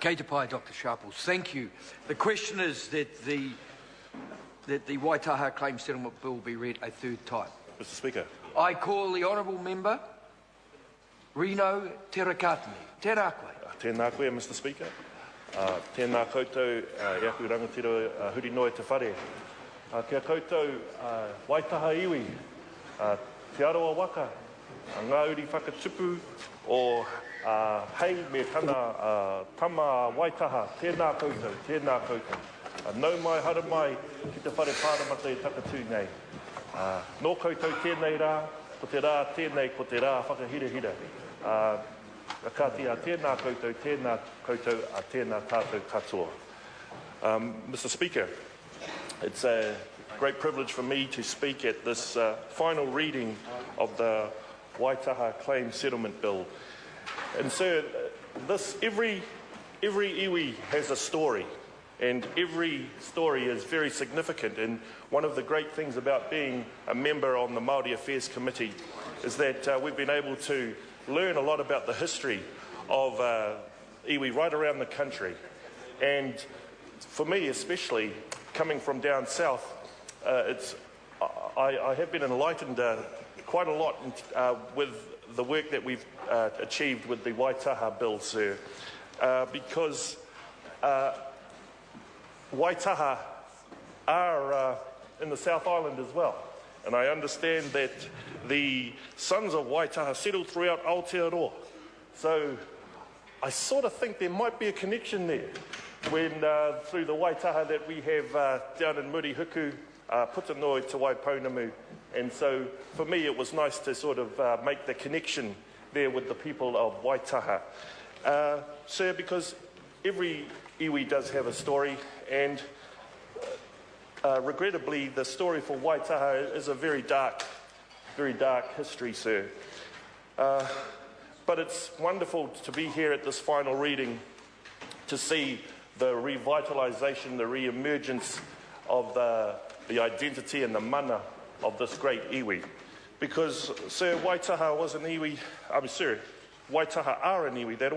Kei te pai, Dr. Sharples. Thank you. The question is that the Waitaha Claim Settlement Bill be read a third time. Mr. Speaker. I call the Honourable Member Reno Terakatini. Tēnā koe. Tēnā koe, Mr. Speaker. Tēnā koutou, e aku rangatira huri noe te whare. Kia koutou Waitaha iwi, te aroa waka, ngā uri whakatupu o hei me tana tama Waitaha. Tēnā koutou, tēnā koutou. Nau mai, hara mai, ki te whare pāramata e takatū nei. Nō koutou tēnei rā, ko te rā tēnei, ko te rā whakahirahira. Ka tia tēnā koutou, a tēnā tātou katoa. Mr. Speaker, it's a great privilege for me to speak at this final reading of the Waitaha Claim Settlement Bill. And sir, every iwi has a story, and every story is very significant. And one of the great things about being a member on the Māori Affairs Committee is that we've been able to learn a lot about the history of iwi right around the country. And for me especially, coming from down south, I have been enlightened quite a lot with the work that we've achieved with the Waitaha Bill, sir, because Waitaha are in the South Island as well. And I understand that the sons of Waitaha settled throughout Aotearoa. So I sort of think there might be a connection there when through the Waitaha that we have down in Murihuku, Putanoi to Waipounamu. And so for me it was nice to sort of make the connection there with the people of Waitaha. Sir, because every iwi does have a story, and regrettably the story for Waitaha is a very dark history, sir. But it's wonderful to be here at this final reading to see the revitalisation, the re-emergence of the identity and the mana of this great iwi. Because, sir, Waitaha was an iwi, Waitaha are an iwi that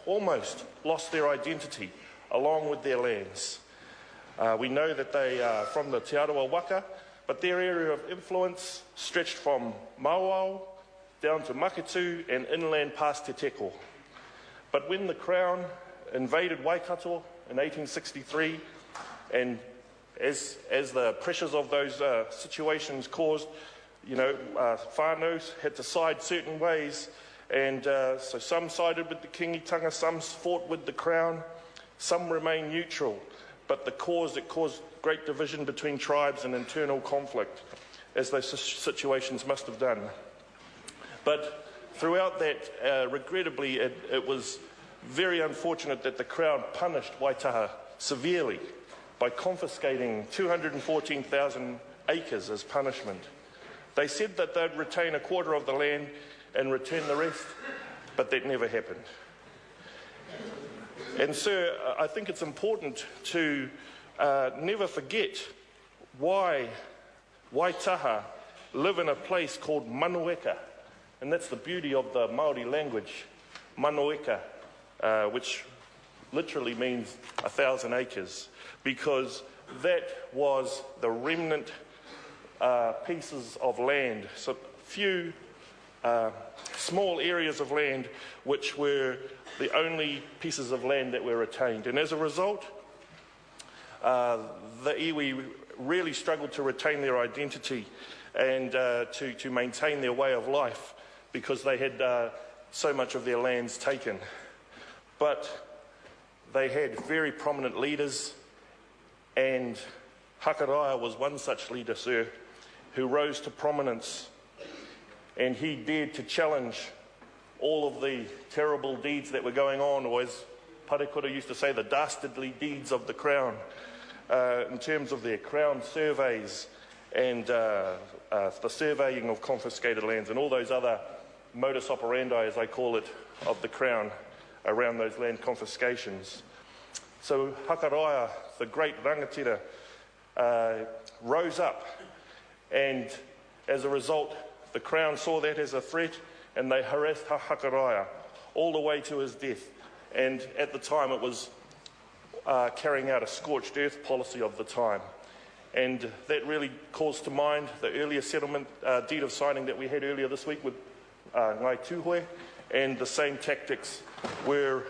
almost lost their identity along with their lands. We know that they are from the Te Aroa Waka, but their area of influence stretched from Mauao down to Maketu and inland past Te Teko. But when the Crown invaded Waikato in 1863, and as the pressures of those situations caused, whānau had to side certain ways, and so some sided with the kingitanga, some fought with the Crown, some remained neutral. But it caused great division between tribes and internal conflict, as those situations must have done. But throughout that, regrettably, it was very unfortunate that the Crown punished Waitaha severely by confiscating 214,000 acres as punishment. They said that they'd retain a quarter of the land and return the rest, but that never happened. And sir, I think it's important to never forget why Waitaha live in a place called Manueka, and that's the beauty of the Māori language, Manueka, which literally means 1,000 acres, because that was the remnant pieces of land, so few small areas of land which were the only pieces of land that were retained. And as a result, the iwi really struggled to retain their identity and to maintain their way of life, because they had so much of their lands taken. But they had very prominent leaders, and Hakaraia was one such leader, sir, who rose to prominence, and he dared to challenge all of the terrible deeds that were going on, or as Parekura used to say, the dastardly deeds of the Crown, in terms of their Crown surveys and the surveying of confiscated lands and all those other modus operandi, as I call it, of the Crown around those land confiscations. So Hakaraia, the great rangatira, rose up, and as a result, the Crown saw that as a threat, and they harassed Hakaraia all the way to his death. and at the time it was carrying out a scorched earth policy of the time. And that really calls to mind the earlier settlement deed of signing that we had earlier this week with Ngai Tūhoe, and the same tactics were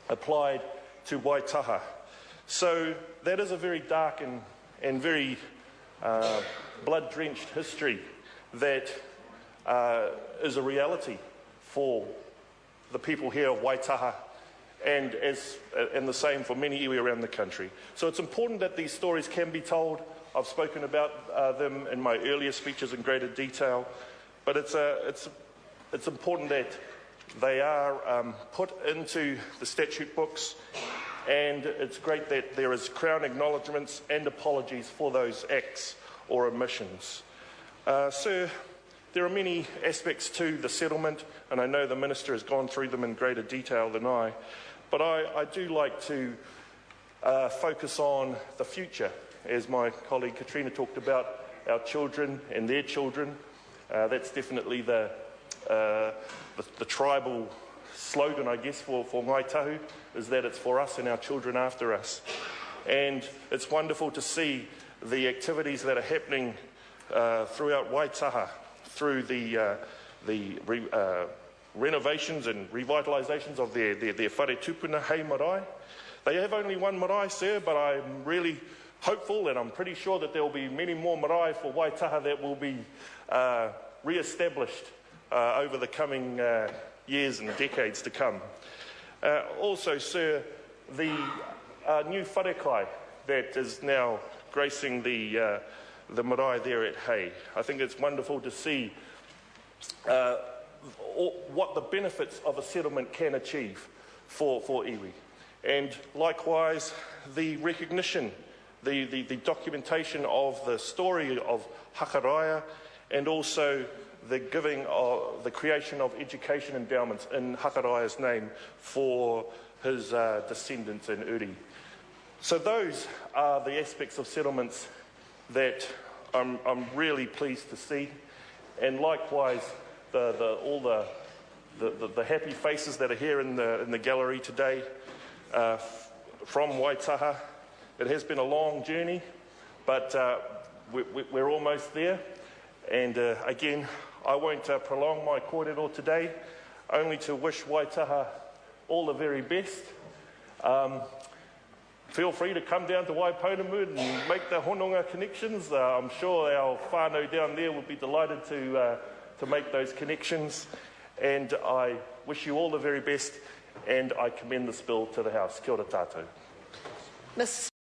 applied to Waitaha. So that is a very dark and very blood-drenched history that is a reality for the people here of Waitaha, and the same for many iwi around the country. So it's important that these stories can be told. I've spoken about them in my earlier speeches in greater detail, but it's important that they are put into the statute books, and it's great that there is Crown acknowledgements and apologies for those acts or omissions. Sir, there are many aspects to the settlement, and I know the Minister has gone through them in greater detail than I, but I do like to focus on the future, as my colleague Katrina talked about, our children and their children. That's definitely the tribal slogan, I guess, for Ngāi Tahu, is that it's for us and our children after us. And it's wonderful to see the activities that are happening throughout Waitaha, through the renovations and revitalisations of their whare tupuna hei marae. They have only one marae, sir, but I'm really hopeful, and I'm pretty sure that there will be many more marae for Waitaha that will be re-established over the coming years and decades to come. Also, sir, the new wharekai that is now gracing the marae there at Hay. I think it's wonderful to see what the benefits of a settlement can achieve for iwi. And likewise, the recognition, the documentation of the story of Hakaraya, and also the giving of the creation of education endowments in Hakaraya's name for his descendants in Uri. So those are the aspects of settlements that I'm really pleased to see, and likewise all the happy faces that are here in the gallery today from Waitaha. It has been a long journey, but we're almost there. And again, I won't prolong my kōrero today, only to wish Waitaha all the very best. Feel free to come down to Waiponamu and make the hononga connections. I'm sure our whānau down there will be delighted to make those connections. And I wish you all the very best, and I commend this bill to the House. Kia ora tātou.